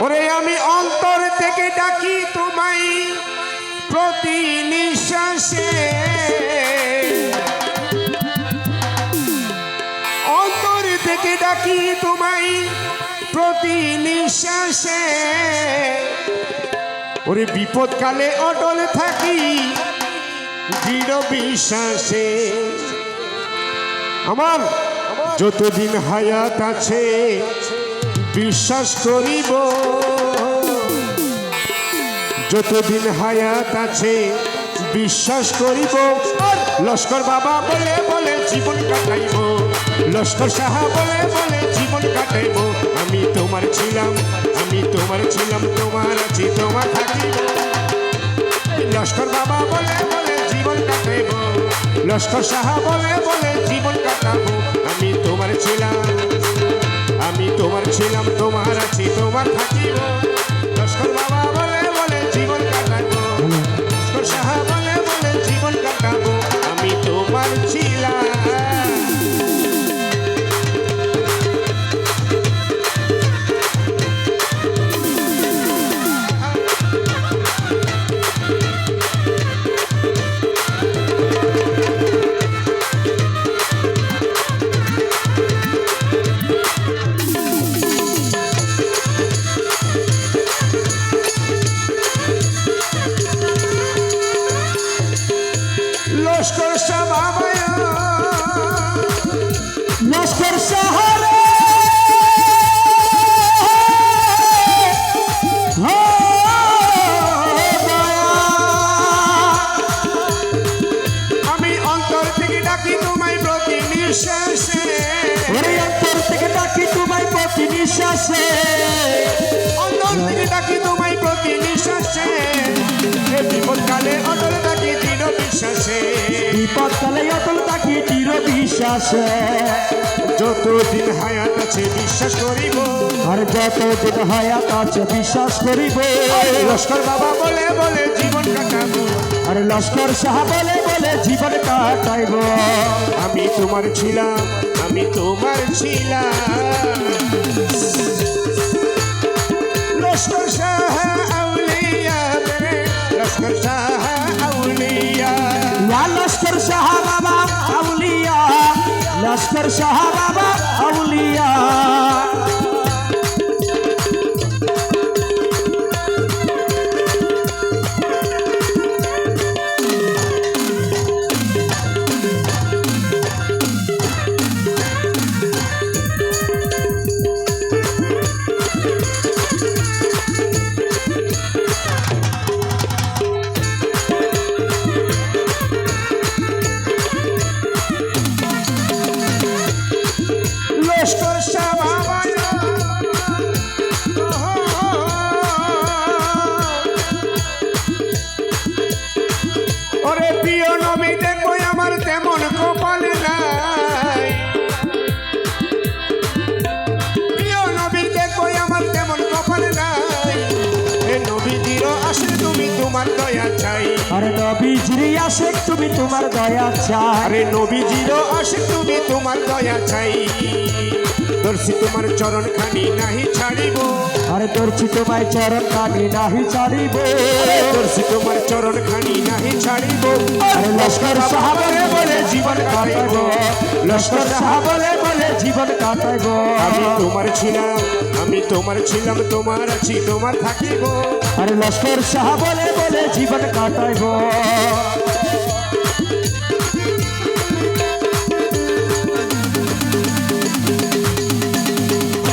ওরে আমি অন্তর থেকে ডাকি তোমায় প্রতি নিঃশ্বাসে, অন্তর থেকে ডাকি তোমায় প্রতি নিঃশ্বাসে। ওরে বিপদকালে অটল থাকি দৃঢ় বিশ্বাসে। আমার যতদিন হায়াত আছে বিশ্বাস করিব, যতদিন হায়াত আছে বিশ্বাস করিব। আর লস্কর বাবা বলে বলে জীবন কাটাইব, লস্কর সাহা বলে বলে জীবন কাটাইব। আমি তোমার ছিলাম, আমি তোমার ছিলাম, তোমার আছি তোমার থাকিব। লস্কর বাবা বলে বলে জীবন কাটাইব, লস্কর সাহা বলে বলে জীবন কাটাবো। আমি তোমার ছিলাম, আমি তোমার ছিলাম, তোমার আছি তোমার থাকিব। লস্কর বাবা বলে বলে জীবন কাটাবো, লস্কর সাহা বলে বলে জীবন কাটাবো। আমি তোমার ছিলাম। লস্কর শাহ বাবা, লস্কর শহরে আমি অন্তর থেকে ডাকি তোমায় প্রতি নিঃশ্বাসে, অন্তর থেকে ডাকি তোমায় প্রতি নিঃশ্বাসে, অন্তর থেকে ডাকি তোমায় প্রতি নিঃশ্বাসে। বিপদকালে অটল থাকি দৃঢ় বিশ্বাসে, বিপদকালে অটল থাকি দৃঢ় বিশ্বাসে। যতদিন হায়াত আছে বিশ্বাস করিব, আর যতদিন হায়াত আছে বিশ্বাস করিব। লস্কর বাবা বলে বলে জীবন কাটাবো, আর লস্কর শাহ বলে বলে জীবন কাটাইব। আমি তোমার ছিলাম, আমি তোমার ছিলাম। লস্কর শাহ আউলিয়া রে, লস্কর শাহ আউলিয়া, লস্কর শাহ বাবা আউলিয়া, লস্কর শাহ বাবা আউলিয়া। লস্কর শাহ বাবা, ওরে প্রিয় নবী দেখবো আমার তেমন কপাল নাই, প্রিয় নবী দেখবো আমার তেমন কপাল নাই। এ নবীজির আসে তুমি তোমার দয়া চাই, আরে নবীজির আসে তুমি তোমার দয়া চাই, আরে নবীজির আসে তুমি তোমার দয়া চাই। দর্শি তোমার চরণ খানি নাহি ছাড়িব, আরে দর্শি তোমায় চরণ খানি নাহি ছাড়িব, দর্শি তোমার চরণ খানি নাহি ছাড়িব। আরে লস্কর শাহ বলে বলে জীবন কাটাইব, লস্কর শাহ বলে বলে জীবন কাটাইব। আমি তোমার ছিলাম, আমি তোমার ছিলাম, তোমার আছি তোমার থাকিব। আরে লস্কর শাহ বলে বলে জীবন কাটাইব।